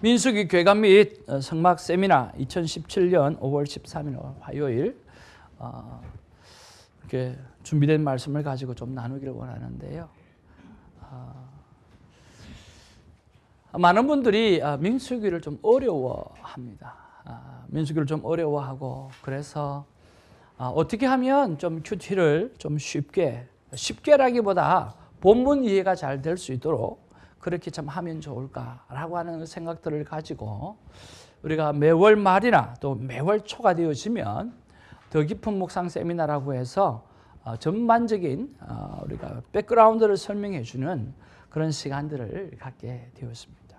민수기 교회감 및 성막 세미나 2017년 5월 13일 화요일 이렇게 준비된 말씀을 가지고 좀 나누기를 원하는데요. 많은 분들이 민수기를 좀 어려워합니다. 민수기를 좀 어려워하고 그래서 어떻게 하면 좀 큐티를 좀 쉽게라기보다 본문 이해가 잘 될 수 있도록 그렇게 참 하면 좋을까라고 하는 생각들을 가지고 우리가 매월 말이나 또 매월 초가 되어지면 더 깊은 묵상 세미나라고 해서 전반적인 우리가 백그라운드를 설명해 주는 그런 시간들을 갖게 되었습니다.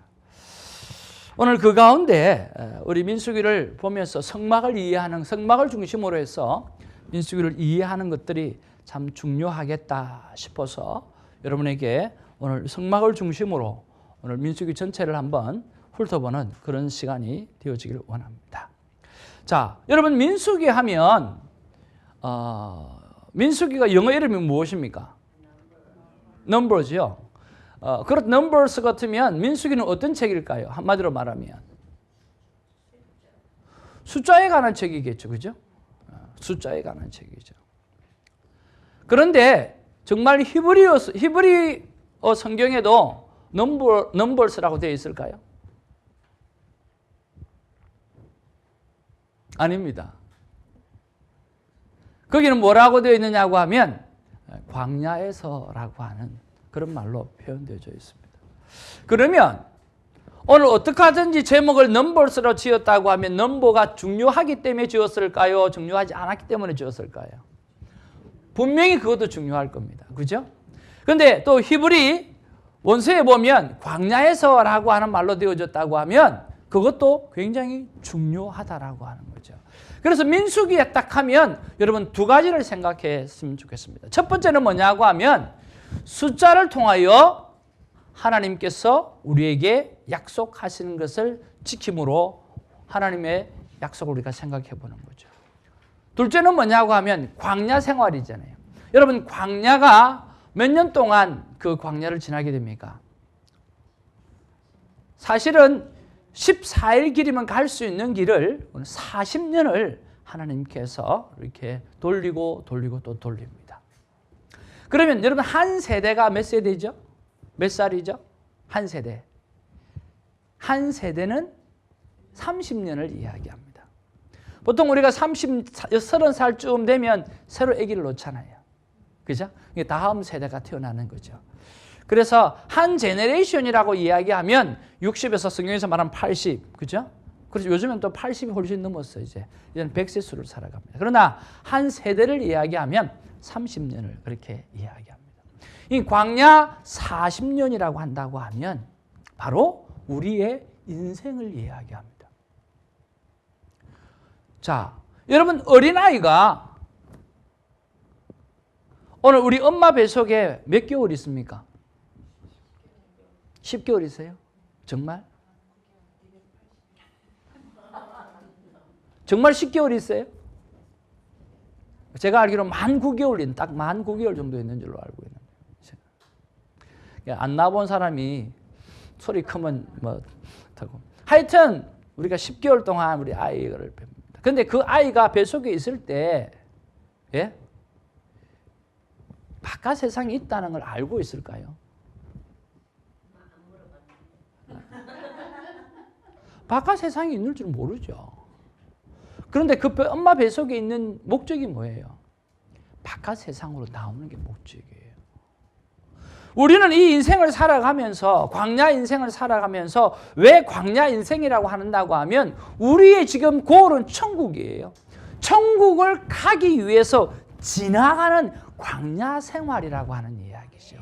오늘 그 가운데 우리 민수기를 보면서 성막을 중심으로 해서 민수기를 이해하는 것들이 참 중요하겠다 싶어서 여러분에게 오늘 성막을 중심으로 오늘 민수기 전체를 한번 훑어보는 그런 시간이 되어지기를 원합니다. 자, 여러분 민수기 하면 민수기가 영어 이름이 무엇입니까? 넘버즈요. 그렇 넘버스 같으면 민수기는 어떤 책일까요? 한마디로 말하면 숫자에 관한 책이겠죠, 그죠? 숫자에 관한 책이죠. 그런데 정말 히브리어 성경에도 넘버스라고 되어 있을까요? 아닙니다. 거기는 뭐라고 되어 있느냐고 하면 광야에서라고 하는 그런 말로 표현되어져 있습니다. 그러면 오늘 어떻게 하든지 제목을 넘버스로 지었다고 하면 넘버가 중요하기 때문에 지었을까요? 중요하지 않았기 때문에 지었을까요? 분명히 그것도 중요할 겁니다. 그죠? 그런데 또 히브리 원서에 보면 광야에서라고 하는 말로 되어졌다고 하면 그것도 굉장히 중요하다라고 하는 거죠. 그래서 민수기에 딱 하면 여러분 두 가지를 생각했으면 좋겠습니다. 첫 번째는 뭐냐고 하면 숫자를 통하여 하나님께서 우리에게 약속하시는 것을 지킴으로 하나님의 약속을 우리가 생각해 보는 거죠. 둘째는 뭐냐고 하면 광야 생활이잖아요. 여러분 광야가 몇 년 동안 그 광야를 지나게 됩니까? 사실은 14일 길이면 갈 수 있는 길을 40년을 하나님께서 이렇게 돌리고 또 돌립니다. 그러면 여러분 한 세대가 몇 세대죠? 몇 살이죠? 한 세대. 한 세대는 30년을 이야기합니다. 보통 우리가 30살쯤 되면 새로 아기를 놓잖아요. 그죠? 다음 세대가 태어나는 거죠. 그래서 한 제너레이션이라고 이야기하면 60에서 성경에서 말하면 80, 그죠? 그래서 요즘은 또 80이 훨씬 넘었어요. 이제는 100세 수를 살아갑니다. 그러나 한 세대를 이야기하면 30년을 그렇게 이야기합니다. 이 광야 40년이라고 한다고 하면 바로 우리의 인생을 이야기합니다. 자, 여러분 어린아이가 오늘 우리 엄마 뱃속에 몇 개월 있습니까? 10개월 있어요? 정말? 정말 10개월 있어요? 제가 알기로 만 9개월, 딱 만 9개월 정도 있는 줄로 알고 있는데. 안 낳아본 사람이 소리 크면 뭐 하고. 하여튼 우리가 10개월 동안 우리 아이를 뵙니다. 근데 그 아이가 뱃속에 있을 때, 예? 바깥 세상이 있다는 걸 알고 있을까요? 바깥 세상이 있는 줄 모르죠. 그런데 그 엄마 뱃속에 있는 목적이 뭐예요? 바깥 세상으로 나오는 게 목적이에요. 우리는 이 인생을 살아가면서 광야 인생을 살아가면서 왜 광야 인생이라고 한다고 하면 우리의 지금 고을은 천국이에요. 천국을 가기 위해서 지나가는 광야 생활이라고 하는 이야기죠.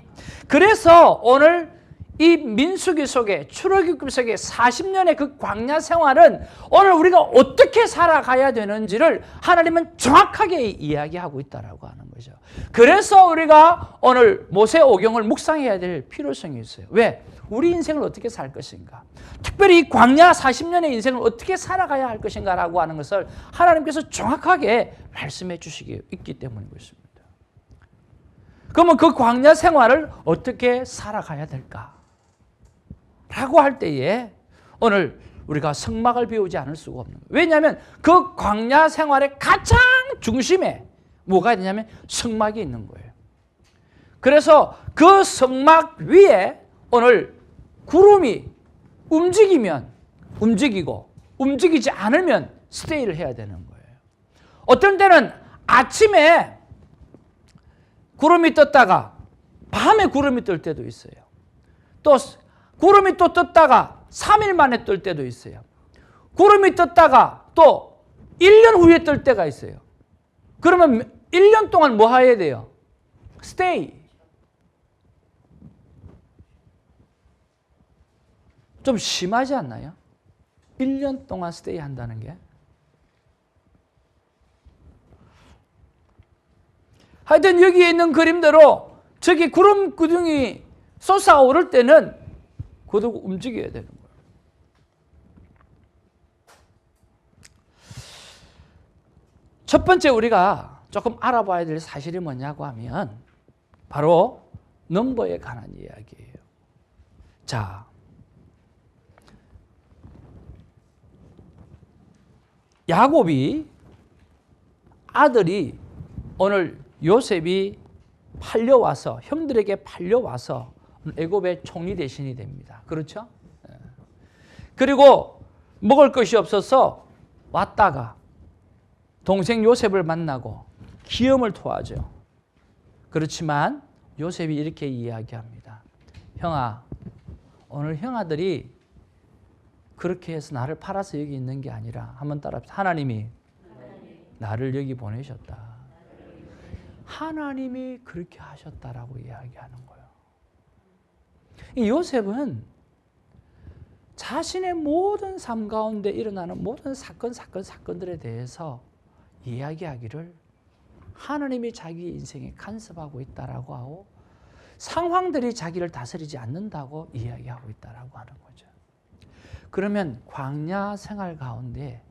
그래서 오늘 이 민수기 속에 출애굽기 속에 40년의 그 광야 생활은 오늘 우리가 어떻게 살아가야 되는지를 하나님은 정확하게 이야기하고 있다라고 하는 거죠. 그래서 우리가 오늘 모세오경을 묵상해야 될 필요성이 있어요. 왜? 우리 인생을 어떻게 살 것인가? 특별히 이 광야 40년의 인생을 어떻게 살아가야 할 것인가라고 하는 것을 하나님께서 정확하게 말씀해 주시기 있기 때문인 것입니다. 그러면 그 광야 생활을 어떻게 살아가야 될까? 라고 할 때에 오늘 우리가 성막을 비우지 않을 수가 없는 거예요. 왜냐하면 그 광야 생활의 가장 중심에 뭐가 있냐면 성막이 있는 거예요. 그래서 그 성막 위에 오늘 구름이 움직이면 움직이고 움직이지 않으면 스테이를 해야 되는 거예요. 어떤 때는 아침에 구름이 떴다가 밤에 구름이 뜰 때도 있어요. 또 구름이 또 떴다가 3일 만에 뜰 때도 있어요. 구름이 떴다가 또 1년 후에 뜰 때가 있어요. 그러면 1년 동안 뭐 해야 돼요? 스테이. 좀 심하지 않나요? 1년 동안 스테이 한다는 게. 하여튼 여기에 있는 그림대로 저기 구름 기둥이 솟아오를 때는 그도 움직여야 되는 거예요. 첫 번째 우리가 조금 알아봐야 될 사실이 뭐냐고 하면 바로 넘버에 관한 이야기예요. 자, 야곱이 아들이 오늘 요셉이 팔려와서 형들에게 팔려와서 애굽의 총리 대신이 됩니다. 그렇죠? 그리고 먹을 것이 없어서 왔다가 동생 요셉을 만나고 기염을 토하죠. 그렇지만 요셉이 이렇게 이야기합니다. 형아, 오늘 형아들이 그렇게 해서 나를 팔아서 여기 있는 게 아니라 한번 따라합시다. 하나님이 나를 여기 보내셨다. 하나님이 그렇게 하셨다라고 이야기하는 거예요. 이 요셉은 자신의 모든 삶 가운데 일어나는 모든 사건들에 대해서 이야기하기를 하나님이 자기 인생에 간섭하고 있다라고 하고 상황들이 자기를 다스리지 않는다고 이야기하고 있다라고 하는 거죠. 그러면 광야 생활 가운데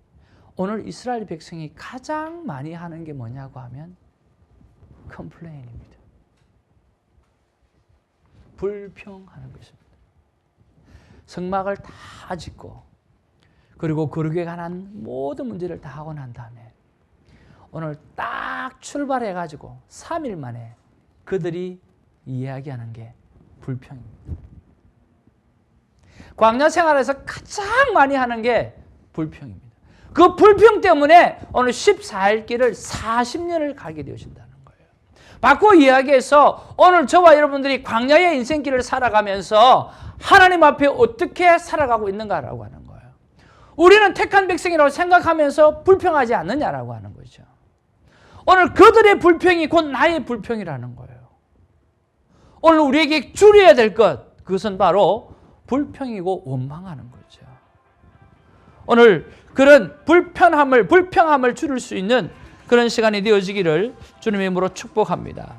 오늘 이스라엘 백성이 가장 많이 하는 게 뭐냐고 하면 컴플레인입니다. 불평하는 것입니다. 성막을 다 짓고 그리고 거룩에 관한 모든 문제를 다 하고 난 다음에 오늘 딱 출발해가지고 3일 만에 그들이 이야기하는 게 불평입니다. 광야 생활에서 가장 많이 하는 게 불평입니다. 그 불평 때문에 오늘 14일 길을 40년을 가게 되신다는 거예요. 바꿔 이야기해서 오늘 저와 여러분들이 광야의 인생길을 살아가면서 하나님 앞에 어떻게 살아가고 있는가라고 하는 거예요. 우리는 택한 백성이라고 생각하면서 불평하지 않느냐라고 하는 거죠. 오늘 그들의 불평이 곧 나의 불평이라는 거예요. 오늘 우리에게 줄여야 될 것, 그것은 바로 불평이고 원망하는 거죠. 오늘 그런 불평함을 줄일 수 있는 그런 시간이 되어지기를 주님의 이름으로 축복합니다.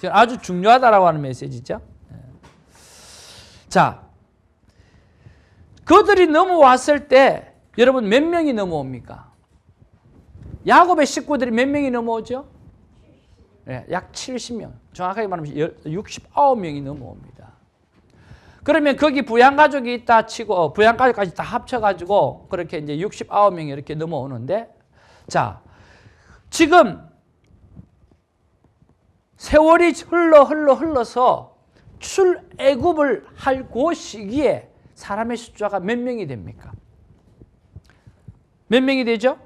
지금 아주 중요하다라고 하는 메시지죠. 자, 그들이 넘어왔을 때 여러분 몇 명이 넘어옵니까? 야곱의 식구들이 몇 명이 넘어오죠? 약 70명, 정확하게 말하면 69명이 넘어옵니다. 그러면 거기 부양가족이 있다 치고 부양가족까지 다 합쳐가지고 그렇게 이제 69명이 이렇게 넘어오는데, 자, 지금 세월이 흘러서 출애굽을 할 그 시기에 사람의 숫자가 몇 명이 됩니까? 몇 명이 되죠?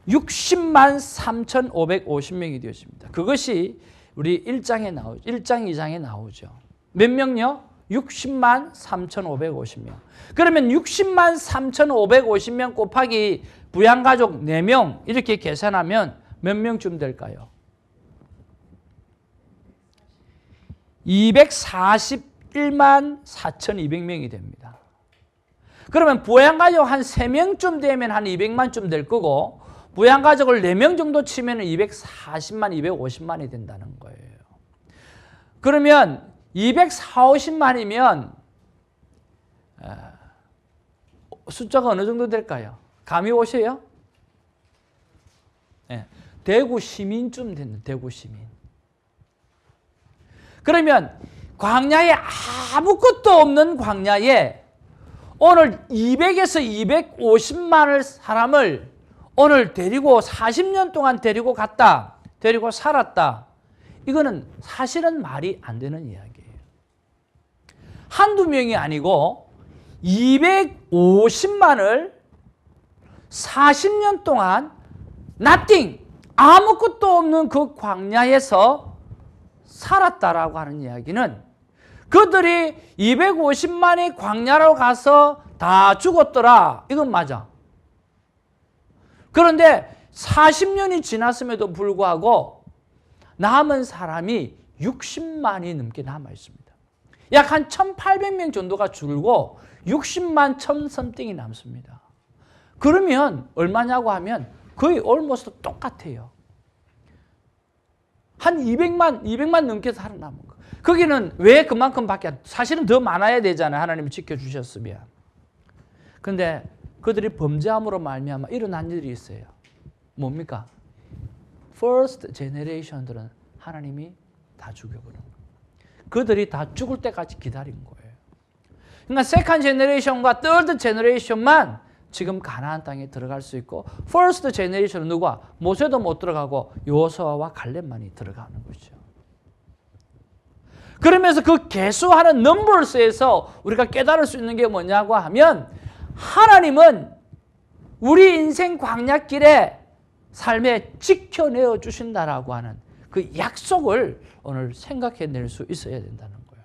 60만 3,550명이 되었습니다. 그것이 우리 1장 2장에 나오죠. 몇 명요? 60만 3,550명. 그러면 60만 3,550명 곱하기 부양가족 4명 이렇게 계산하면 몇 명쯤 될까요? 241만 4,200명이 됩니다. 그러면 부양가족 한 3명쯤 되면 한 200만쯤 될 거고 부양가족을 4명 정도 치면 240만, 250만이 된다는 거예요. 그러면 240~50만이면 숫자가 어느 정도 될까요? 감이 오세요? 네. 대구 시민쯤 됐는 대구 시민. 그러면 광야에 아무것도 없는 광야에 오늘 200에서 250만을 사람을 오늘 데리고 40년 동안 데리고 갔다. 데리고 살았다. 이거는 사실은 말이 안 되는 이야기예요. 한두 명이 아니고 250만을 40년 동안 nothing, 아무것도 없는 그 광야에서 살았다라고 하는 이야기는 그들이 250만이 광야로 가서 다 죽었더라. 이건 맞아. 그런데 40년이 지났음에도 불구하고 남은 사람이 60만이 넘게 남아 있습니다. 약 한 1,800명 정도가 줄고 60만 1,000something이 남습니다. 그러면 얼마냐고 하면 거의 almost 똑같아요. 한 200만 넘게 살아남은 거. 거기는 왜 그만큼밖에 사실은 더 많아야 되잖아요. 하나님이 지켜주셨으면. 그런데 그들이 범죄함으로 말미암아 일어난 일이 있어요. 뭡니까? First generation들은 하나님이 다 죽여버린 거예요. 그들이 다 죽을 때까지 기다린 거예요. 그러니까 Second generation과 Third generation만 지금 가나안 땅에 들어갈 수 있고 First generation은 누가? 모세도 못 들어가고 여호수아와 갈렙만이 들어가는 거죠. 그러면서 그 계수하는 넘버스에서 우리가 깨달을 수 있는 게 뭐냐고 하면 하나님은 우리 인생 광야길에 삶에 지켜내어 주신다라고 하는 그 약속을 오늘 생각해낼 수 있어야 된다는 거예요.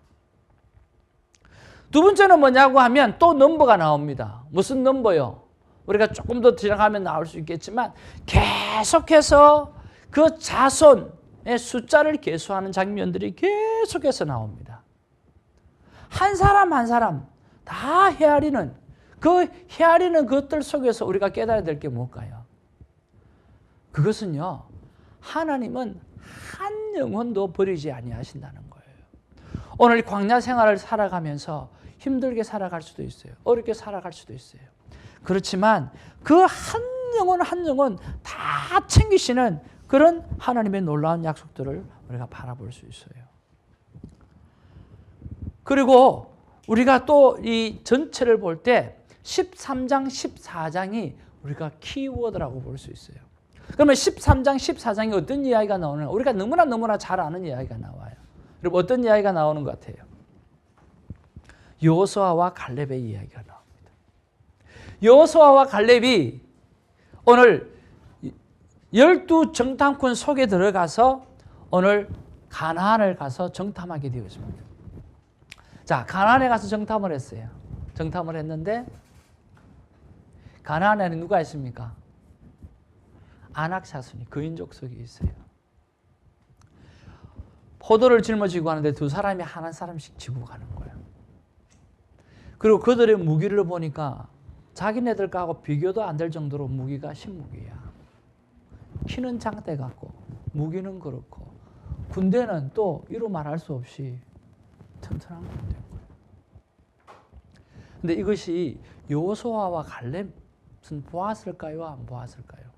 두 번째는 뭐냐고 하면 또 넘버가 나옵니다. 무슨 넘버요? 우리가 조금 더 지나가면 나올 수 있겠지만 계속해서 그 자손의 숫자를 계수하는 장면들이 계속해서 나옵니다. 한 사람 한 사람 다 헤아리는 그 헤아리는 것들 속에서 우리가 깨달아야 될 게 뭘까요? 그것은요, 하나님은 한 영혼도 버리지 아니하신다는 거예요. 오늘 광야 생활을 살아가면서 힘들게 살아갈 수도 있어요. 어렵게 살아갈 수도 있어요. 그렇지만 그 한 영혼 한 영혼 다 챙기시는 그런 하나님의 놀라운 약속들을 우리가 바라볼 수 있어요. 그리고 우리가 또 이 전체를 볼 때 13장, 14장이 우리가 키워드라고 볼 수 있어요. 그러면 13장, 14장이 어떤 이야기가 나오는가? 우리가 너무나 잘 아는 이야기가 나와요. 여러분 어떤 이야기가 나오는 것 같아요? 여호수아와 갈렙의 이야기가 나옵니다. 여호수아와 갈렙이 오늘 12 정탐꾼 속에 들어가서 오늘 가나안을 가서 정탐하게 되었습니다. 자, 가나안에 가서 정탐을 했어요. 정탐을 했는데 가나안에는 누가 있습니까? 아낙 자손이 그인족 속에 있어요. 포도를 짊어지고 가는데 두 사람이 한 사람씩 지고 가는 거예요. 그리고 그들의 무기를 보니까 자기네들 거하고 비교도 안 될 정도로 무기가 신무기야. 키는 장대 같고 무기는 그렇고 군대는 또 이루 말할 수 없이 튼튼한 군대인 거예요. 근데 이것이 여호수아와 갈렙은 보았을까요? 안 보았을까요?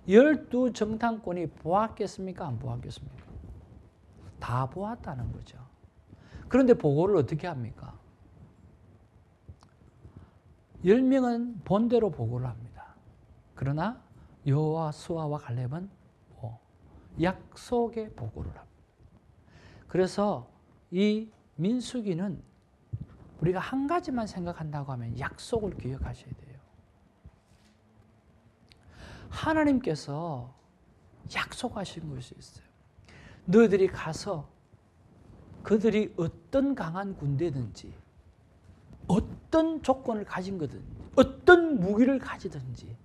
12 정탐꾼이 보았겠습니까? 안 보았겠습니까? 다 보았다는 거죠. 그런데 보고를 어떻게 합니까? 10명은 본대로 보고를 합니다. 그러나 여호수아와 갈렙은 약속의 보고를 합니다. 그래서 이 민수기는 우리가 한 가지만 생각한다고 하면 약속을 기억하셔야 돼요. 하나님께서 약속하신 것이 있어요. 너희들이 가서 그들이 어떤 강한 군대든지 어떤 조건을 가진 거든지 어떤 무기를 가지든지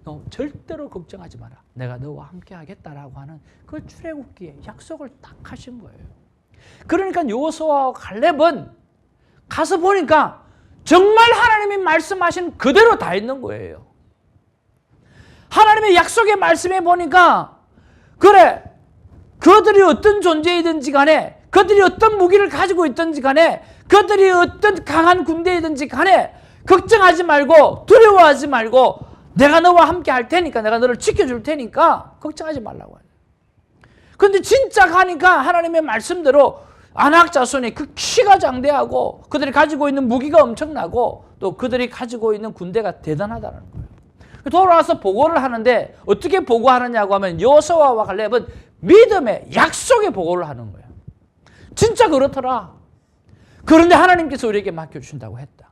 너 절대로 걱정하지 마라. 내가 너와 함께 하겠다라고 하는 그 출애굽기에 약속을 딱 하신 거예요. 그러니까 여호수아와 갈렙은 가서 보니까 정말 하나님이 말씀하신 그대로 다 있는 거예요. 하나님의 약속의 말씀에 보니까 그래, 그들이 어떤 존재이든지 간에 그들이 어떤 무기를 가지고 있든지 간에 그들이 어떤 강한 군대이든지 간에 걱정하지 말고 두려워하지 말고 내가 너와 함께 할 테니까 내가 너를 지켜줄 테니까 걱정하지 말라고 하죠. 그런데 진짜 가니까 하나님의 말씀대로 아낙 자손이 그 키가 장대하고 그들이 가지고 있는 무기가 엄청나고 또 그들이 가지고 있는 군대가 대단하다는 거예요. 돌아와서 보고를 하는데 어떻게 보고하느냐고 하면 여호수아와 갈렙은 믿음의 약속의 보고를 하는 거예요. 진짜 그렇더라. 그런데 하나님께서 우리에게 맡겨주신다고 했다.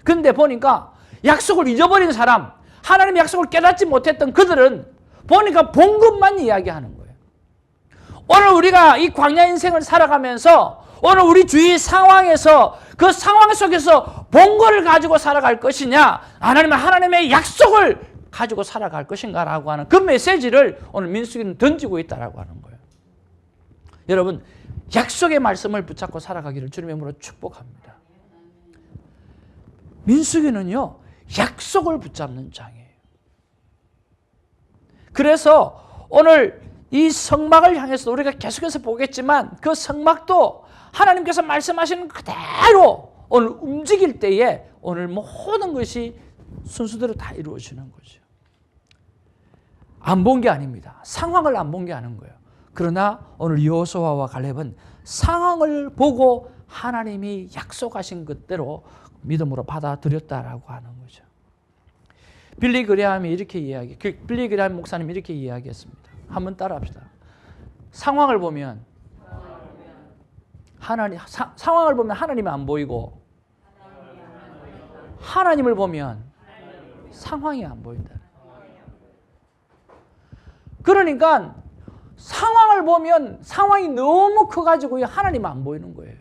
그런데 보니까 약속을 잊어버린 사람, 하나님의 약속을 깨닫지 못했던 그들은 보니까 본 것만 이야기하는 거예요. 오늘 우리가 이 광야 인생을 살아가면서 오늘 우리 주위 상황에서 그 상황 속에서 본 거를 가지고 살아갈 것이냐, 아니면 하나님의 약속을 가지고 살아갈 것인가라고 하는 그 메시지를 오늘 민수기는 던지고 있다라고 하는 거예요. 여러분, 약속의 말씀을 붙잡고 살아가기를 주님의 이름으로 축복합니다. 민수기는요, 약속을 붙잡는 장이에요. 그래서 오늘 이 성막을 향해서 우리가 계속해서 보겠지만 그 성막도 하나님께서 말씀하시는 그대로 오늘 움직일 때에 오늘 모든 것이 순서대로 다 이루어지는 거죠. 안 본 게 아닙니다. 상황을 안 본 게 아닌 거예요. 그러나 오늘 여호수아와 갈렙은 상황을 보고 하나님이 약속하신 것대로 믿음으로 받아들였다라고 하는 거죠. 빌리 그레함이 이렇게 빌리 그레함 목사님이 이렇게 이야기했습니다. 한번 따라합시다. 상황을 보면 상황을 보면 하나님이 안 보이고 하나님을 보면 상황이 안 보인다. 그러니까 상황을 보면 상황이 너무 커가지고 하나님은 안 보이는 거예요.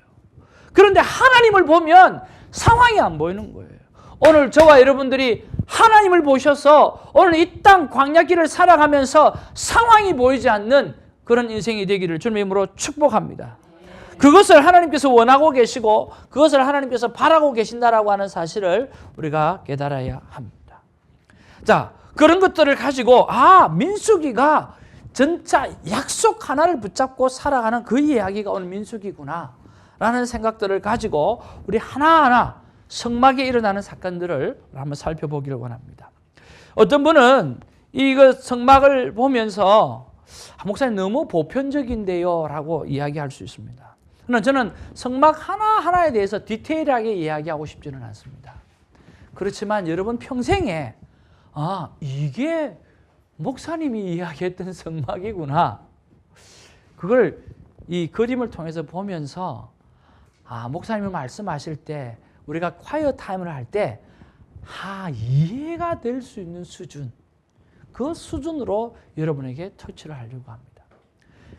그런데 하나님을 보면 상황이 안 보이는 거예요. 오늘 저와 여러분들이 하나님을 보셔서 오늘 이 땅 광야길을 살아가면서 상황이 보이지 않는 그런 인생이 되기를 주님의 이름으로 축복합니다. 그것을 하나님께서 원하고 계시고 그것을 하나님께서 바라고 계신다라고 하는 사실을 우리가 깨달아야 합니다. 자, 그런 것들을 가지고 민수기가 진짜 약속 하나를 붙잡고 살아가는 그 이야기가 오늘 민수기구나 라는 생각들을 가지고 우리 하나하나 성막에 일어나는 사건들을 한번 살펴보기를 원합니다. 어떤 분은 이거 성막을 보면서 목사님 너무 보편적인데요 라고 이야기할 수 있습니다. 그러나 저는 성막 하나하나에 대해서 디테일하게 이야기하고 싶지는 않습니다. 그렇지만 여러분 평생에 이게 목사님이 이야기했던 성막이구나. 그걸 이 그림을 통해서 보면서 목사님이 말씀하실 때 우리가 콰이어 타임을 할 때 이해가 될 수 있는 수준, 그 수준으로 여러분에게 터치를 하려고 합니다.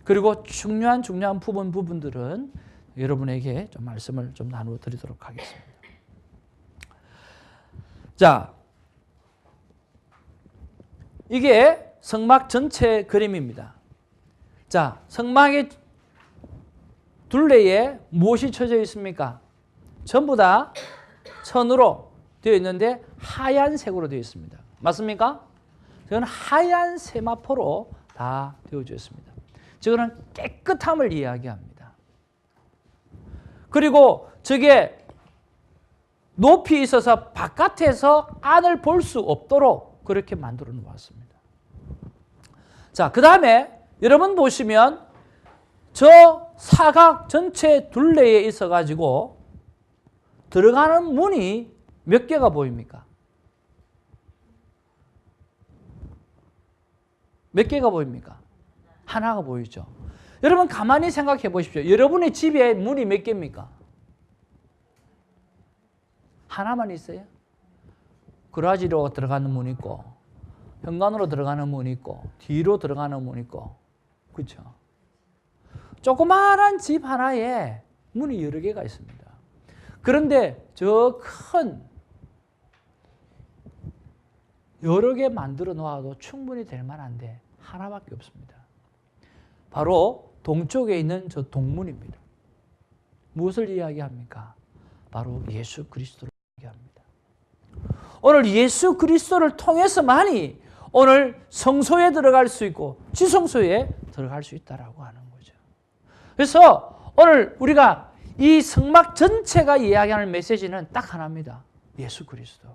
그리고 중요한 부분들은 여러분에게 좀 말씀을 좀 나누어 드리도록 하겠습니다. 자, 이게 성막 전체 그림입니다. 자, 성막의 둘레에 무엇이 쳐져 있습니까? 전부 다 천으로 되어 있는데 하얀색으로 되어 있습니다. 맞습니까? 저는 하얀 세마포로 다 되어져 있습니다. 저거는 깨끗함을 이야기합니다. 그리고 저게 높이 있어서 바깥에서 안을 볼 수 없도록 그렇게 만들어 놓았습니다. 자, 그 다음에 여러분 보시면 저 사각 전체 둘레에 있어가지고 들어가는 문이 몇 개가 보입니까? 몇 개가 보입니까? 하나가 보이죠. 여러분 가만히 생각해 보십시오. 여러분의 집에 문이 몇 개입니까? 하나만 있어요? 그라지로 들어가는 문 있고 현관으로 들어가는 문 있고 뒤로 들어가는 문 있고, 그렇죠? 조그마한 집 하나에 문이 여러 개가 있습니다. 그런데 저 큰 여러 개 만들어 놓아도 충분히 될 만한데 하나밖에 없습니다. 바로 동쪽에 있는 저 동문입니다. 무엇을 이야기합니까? 바로 예수 그리스도를 이야기합니다. 오늘 예수 그리스도를 통해서만이 오늘 성소에 들어갈 수 있고 지성소에 들어갈 수 있다라고 하는 거죠. 그래서 오늘 우리가 이 성막 전체가 이야기하는 메시지는 딱 하나입니다. 예수 그리스도.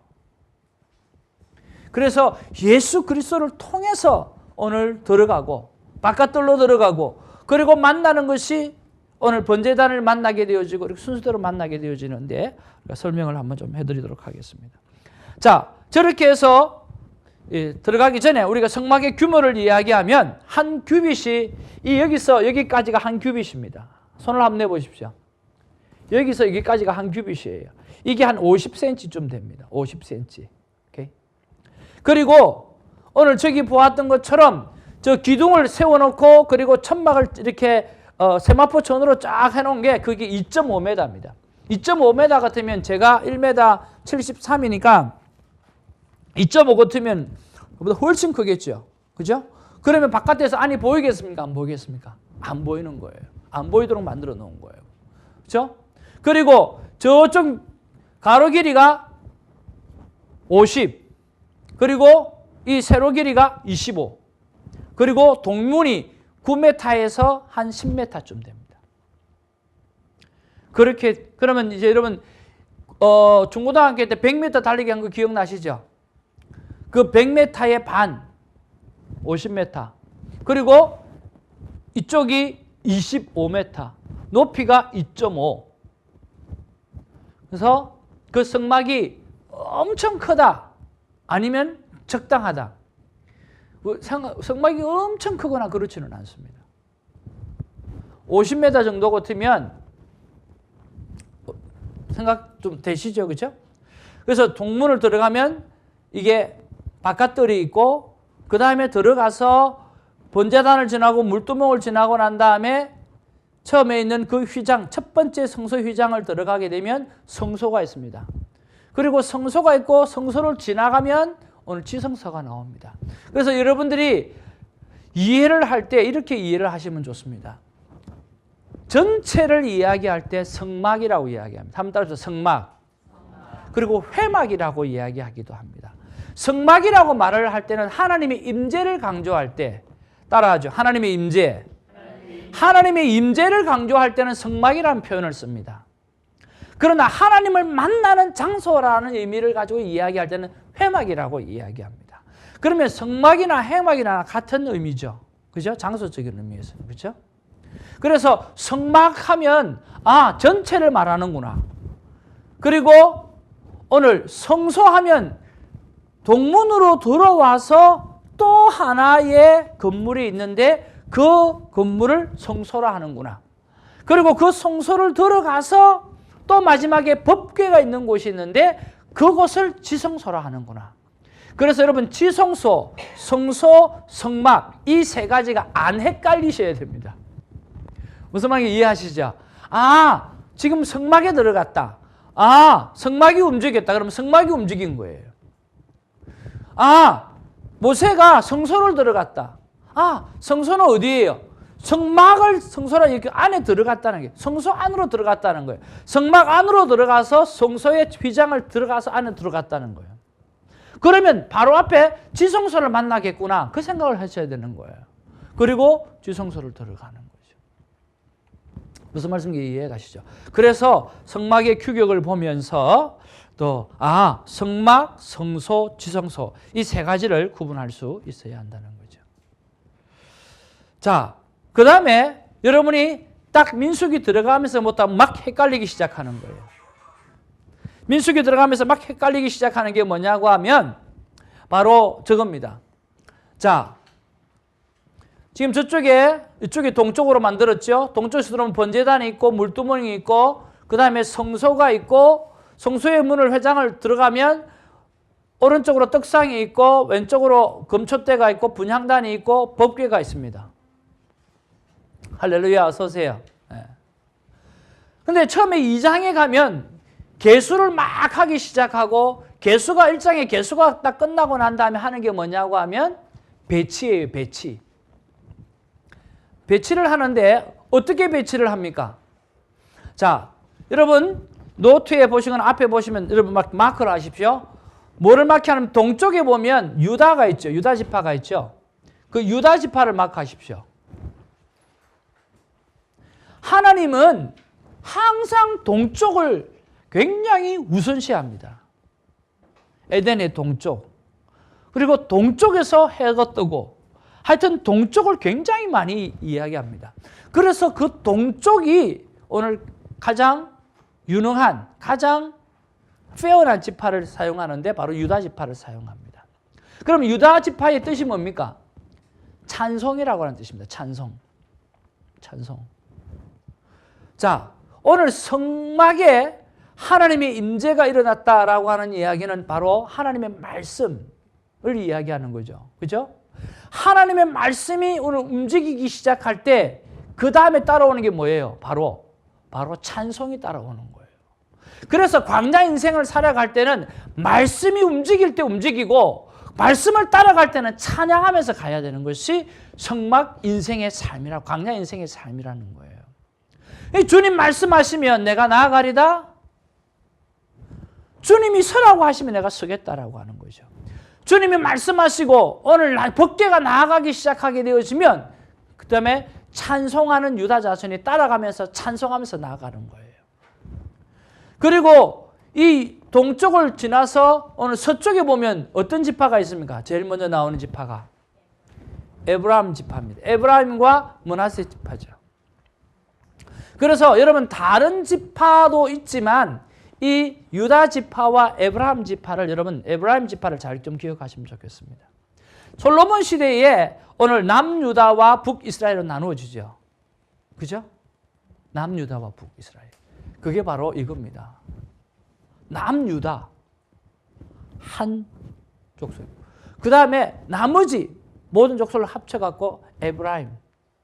그래서 예수 그리스도를 통해서 오늘 들어가고 바깥들로 들어가고 그리고 만나는 것이 오늘 번제단을 만나게 되어지고 이렇게 순서대로 만나게 되어지는데 설명을 한번 좀 해드리도록 하겠습니다. 자, 저렇게 해서 들어가기 전에 우리가 성막의 규모를 이야기하면 한 규빗이 여기서 여기까지가 한 규빗입니다. 손을 한번 내보십시오. 여기서 여기까지가 한 규빗이에요. 이게 한 50cm쯤 됩니다. 50cm. 오케이? 그리고 오늘 저기 보았던 것처럼 저 기둥을 세워놓고 그리고 천막을 이렇게 세마포천으로 쫙 해놓은 게 그게 2.5m입니다. 2.5m 같으면 제가 1m 73이니까 2.5 같으면 그보다 훨씬 크겠죠. 그죠? 그러면 바깥에서 안이 보이겠습니까? 안 보이겠습니까? 안 보이는 거예요. 안 보이도록 만들어 놓은 거예요. 그죠? 그리고 저쪽 가로 길이가 50, 그리고 이 세로 길이가 25, 그리고 동문이 9m에서 한 10m쯤 됩니다. 그렇게, 그러면 이제 여러분, 중고등학교 때 100m 달리기 한 거 기억나시죠? 그 100m의 반, 50m. 그리고 이쪽이 25m. 높이가 2.5. 그래서 그 성막이 엄청 크다. 아니면 적당하다. 성막이 엄청 크거나 그렇지는 않습니다. 50m 정도 같으면 생각 좀 되시죠? 그죠? 그래서 동문을 들어가면 이게 바깥뜰이 있고 그 다음에 들어가서 번제단을 지나고 물두멍을 지나고 난 다음에 처음에 있는 그 휘장, 첫 번째 성소 휘장을 들어가게 되면 성소가 있습니다. 그리고 성소가 있고 성소를 지나가면 오늘 지성소가 나옵니다. 그래서 여러분들이 이해를 할 때 이렇게 이해를 하시면 좋습니다. 전체를 이야기할 때 성막이라고 이야기합니다. 한번 따라서 성막. 그리고 회막이라고 이야기하기도 합니다. 성막이라고 말을 할 때는 하나님의 임재를 강조할 때 따라하죠. 하나님의 임재. 하나님의 임재를 강조할 때는 성막이라는 표현을 씁니다. 그러나 하나님을 만나는 장소라는 의미를 가지고 이야기할 때는 회막이라고 이야기합니다. 그러면 성막이나 회막이나 같은 의미죠. 그죠? 장소적인 의미에서는. 그죠? 그래서 성막하면 전체를 말하는구나. 그리고 오늘 성소하면 동문으로 들어와서 또 하나의 건물이 있는데 그 건물을 성소라 하는구나. 그리고 그 성소를 들어가서 또 마지막에 법궤가 있는 곳이 있는데 그곳을 지성소라 하는구나. 그래서 여러분 지성소, 성소, 성막 이 세 가지가 안 헷갈리셔야 됩니다. 무슨 말인지 이해하시죠? 지금 성막에 들어갔다. 성막이 움직였다. 그러면 성막이 움직인 거예요. 모세가 성소를 들어갔다. 성소는 어디예요? 성소라 이렇게 안에 들어갔다는 게 성소 안으로 들어갔다는 거예요. 성막 안으로 들어가서 성소의 휘장을 들어가서 안에 들어갔다는 거예요. 그러면 바로 앞에 지성소를 만나겠구나. 그 생각을 하셔야 되는 거예요. 그리고 지성소를 들어가는 거죠. 무슨 말씀인지 이해 가시죠? 그래서 성막의 규격을 보면서 또 성막, 성소, 지성소 이 세 가지를 구분할 수 있어야 한다는 거죠. 자, 그 다음에 여러분이 딱 민수기 들어가면서 막 헷갈리기 시작하는 거예요. 민수기 들어가면서 막 헷갈리기 시작하는 게 뭐냐고 하면 바로 저겁니다. 자, 지금 이쪽에 동쪽으로 만들었죠. 동쪽에서 들어오면 번제단이 있고 물두멍이 있고 그 다음에 성소가 있고 성소의 문을 회장을 들어가면 오른쪽으로 떡상이 있고 왼쪽으로 금촛대가 있고 분향단이 있고 법궤가 있습니다. 할렐루야, 어서 오세요. 근데 처음에 2장에 가면 개수를 막 하기 시작하고 개수가 1장에 개수가 딱 끝나고 난 다음에 하는 게 뭐냐고 하면 배치예요, 배치. 배치를 하는데 어떻게 배치를 합니까? 자, 여러분 노트에 보시거나 앞에 보시면 여러분 마크를 하십시오. 뭐를 마크하면 동쪽에 보면 유다가 있죠. 유다 지파가 있죠. 그 유다 지파를 마크하십시오. 하나님은 항상 동쪽을 굉장히 우선시합니다. 에덴의 동쪽. 그리고 동쪽에서 해가 뜨고 하여튼 동쪽을 굉장히 많이 이야기합니다. 그래서 그 동쪽이 오늘 가장 유능한, 가장 페어한 지파를 사용하는데 바로 유다 지파를 사용합니다. 그럼 유다 지파의 뜻이 뭡니까? 찬송이라고 하는 뜻입니다. 찬송. 자, 오늘 성막에 하나님의 임재가 일어났다라고 하는 이야기는 바로 하나님의 말씀을 이야기하는 거죠. 그죠? 하나님의 말씀이 오늘 움직이기 시작할 때 그 다음에 따라오는 게 뭐예요? 바로 찬송이 따라오는 거예요. 그래서 광야 인생을 살아갈 때는 말씀이 움직일 때 움직이고 말씀을 따라갈 때는 찬양하면서 가야 되는 것이 성막 인생의 삶이라고, 광야 인생의 삶이라는 거예요. 주님 말씀하시면 내가 나아가리다. 주님이 서라고 하시면 내가 서겠다라고 하는 거죠. 주님이 말씀하시고 오늘 법궤가 나아가기 시작하게 되어지면 그 다음에 찬송하는 유다 자손이 따라가면서 찬송하면서 나아가는 거예요. 그리고 이 동쪽을 지나서 오늘 서쪽에 보면 어떤 지파가 있습니까? 제일 먼저 나오는 지파가 에브라임 지파입니다. 에브라임과 므낫세 지파죠. 그래서 여러분 다른 지파도 있지만 이 유다 지파와 에브라임 지파를 여러분 에브라임 지파를 잘 좀 기억하시면 좋겠습니다. 솔로몬 시대에 오늘 남유다와 북이스라엘로 나누어지죠. 그죠? 남유다와 북이스라엘. 그게 바로 이겁니다. 남유다 한 족속. 그 다음에 나머지 모든 족속을 합쳐갖고 에브라임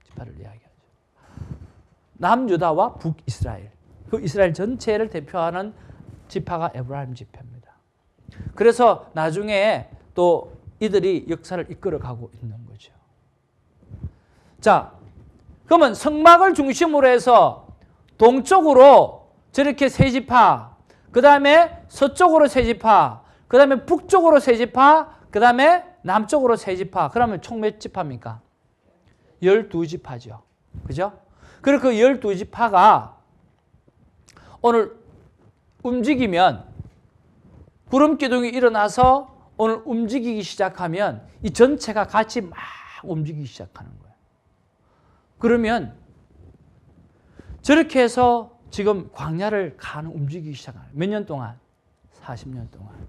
지파를 이야기하죠. 남유다와 북이스라엘. 그 이스라엘 전체를 대표하는 지파가 에브라임 지파입니다. 그래서 나중에 또 이들이 역사를 이끌어가고 있는 거죠. 자, 그러면 성막을 중심으로 해서 동쪽으로 저렇게 세 지파, 그 다음에 서쪽으로 세 지파, 그 다음에 북쪽으로 세 지파, 그 다음에 남쪽으로 세 지파. 그러면 총 몇 지파입니까? 12지파죠. 그죠? 그리고 그 12지파가 오늘 움직이면 구름 기둥이 일어나서 오늘 움직이기 시작하면 이 전체가 같이 막 움직이기 시작하는 거예요. 그러면 저렇게 해서 지금 광야를 움직이기 시작하는 몇 년 동안? 40년 동안.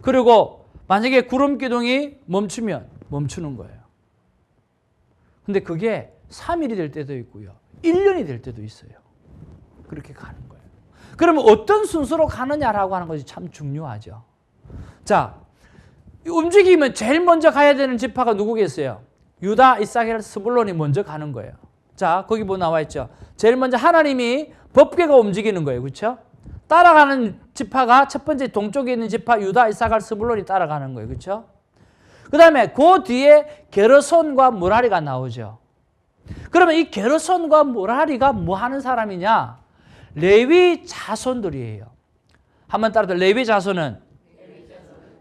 그리고 만약에 구름 기둥이 멈추면 멈추는 거예요. 근데 그게 3일이 될 때도 있고요. 1년이 될 때도 있어요. 그렇게 가는 거예요. 그러면 어떤 순서로 가느냐라고 하는 것이 참 중요하죠. 자, 움직이면 제일 먼저 가야 되는 지파가 누구겠어요? 유다, 이사겔, 스불론이 먼저 가는 거예요. 자, 거기 뭐 나와 있죠? 제일 먼저 하나님이 법궤가 움직이는 거예요. 그렇죠? 따라가는 지파가 첫 번째 동쪽에 있는 지파 유다, 이사갈, 스불론이 따라가는 거예요. 그렇죠? 그 다음에 그 뒤에 게르손과 무라리가 나오죠. 그러면 이 게르손과 무라리가 뭐 하는 사람이냐? 레위 자손들이에요. 한번 따라서 레위 자손은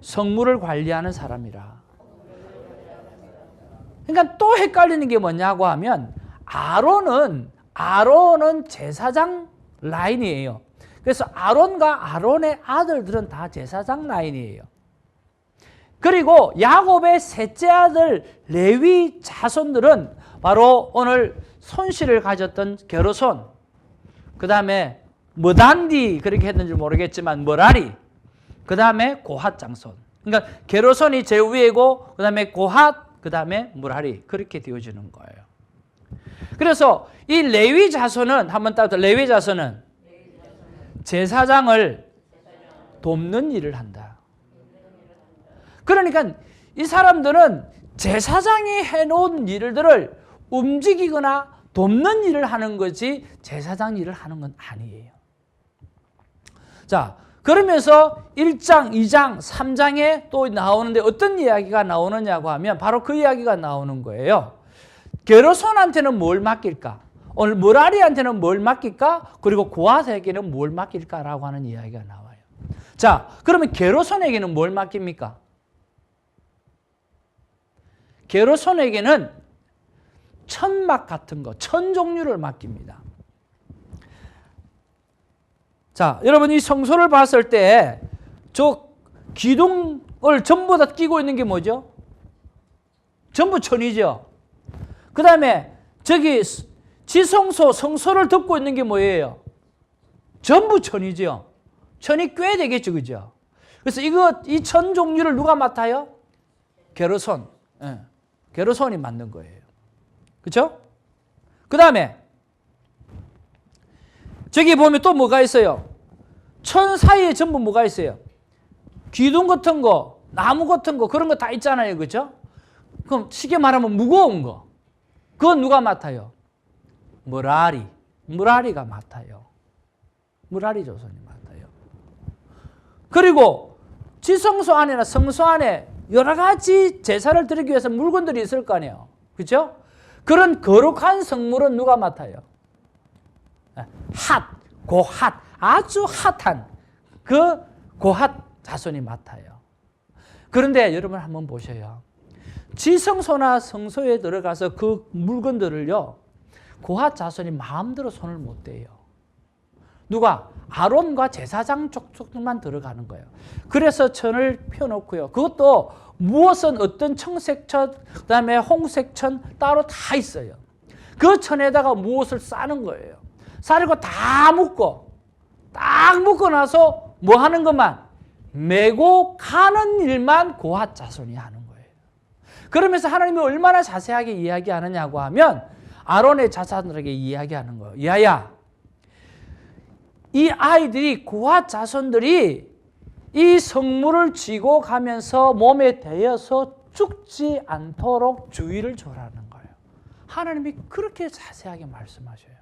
성물을 관리하는 사람이라. 그러니까 또 헷갈리는 게 뭐냐고 하면 아론은 제사장 라인이에요. 그래서 아론과 아론의 아들들은 다 제사장 라인이에요. 그리고 야곱의 셋째 아들 레위 자손들은 바로 오늘 손실을 가졌던 게르손, 그 다음에 머단디 그렇게 했는지 모르겠지만 머라리, 그 다음에 고핫 장손. 그러니까 게르손이 제일 위이고 그 다음에 고핫, 그 다음에 무라리 그렇게 되어지는 거예요. 그래서 이 레위 자손은 한번 따서 레위 자손은 제사장을 돕는 일을 한다. 그러니까 이 사람들은 제사장이 해놓은 일들을 움직이거나 돕는 일을 하는 거지 제사장 일을 하는 건 아니에요. 자, 그러면서 1장, 2장, 3장에 또 나오는데 어떤 이야기가 나오느냐고 하면 바로 그 이야기가 나오는 거예요. 게르손한테는 뭘 맡길까? 오늘 머라리한테는 뭘 맡길까? 그리고 고핫에게는 뭘 맡길까라고 하는 이야기가 나와요. 자, 그러면 게르손에게는 뭘 맡깁니까? 게르손에게는 천막 같은 거, 천 종류를 맡깁니다. 자, 여러분 이 성소를 봤을 때 저 기둥을 전부 다 끼고 있는 게 뭐죠? 전부 천이죠. 그 다음에 저기 지성소, 성소를 덮고 있는 게 뭐예요? 전부 천이죠. 천이 꽤 되겠죠, 그죠? 그래서 이 천 종류를 누가 맡아요? 게르손. 예. 게르손이 맡는 거예요. 그렇죠? 그 다음에 저기 보면 또 뭐가 있어요? 천 사이에 전부 뭐가 있어요? 기둥 같은 거, 나무 같은 거 그런 거 다 있잖아요. 그렇죠? 그럼 쉽게 말하면 무거운 거. 그건 누가 맡아요? 무라리가 맡아요. 무라리 조선이 맡아요. 그리고 지성소 안에나 성소 안에 여러 가지 제사를 드리기 위해서 물건들이 있을 거 아니에요. 그렇죠? 그런 거룩한 성물은 누가 맡아요? 고핫, 아주 핫한 그 고핫 자손이 맡아요. 그런데 여러분 한번 보셔요. 지성소나 성소에 들어가서 그 물건들을요, 고핫 자손이 마음대로 손을 못 대요. 누가? 아론과 제사장 족속들만 들어가는 거예요. 그래서 천을 펴놓고요. 그것도 무엇은 어떤 청색천, 그 다음에 홍색천 따로 다 있어요. 그 천에다가 무엇을 싸는 거예요. 싸르고 다 묶고, 딱 묶고 나서 뭐 하는 것만? 메고 가는 일만 고핫 자손이 하는 거예요. 그러면서 하나님이 얼마나 자세하게 이야기하느냐고 하면 아론의 자손들에게 이야기하는 거예요. 야야, 이 아이들이 고핫 자손들이 이 성물을 쥐고 가면서 몸에 대어서 죽지 않도록 주의를 줘라는 거예요. 하나님이 그렇게 자세하게 말씀하셔요.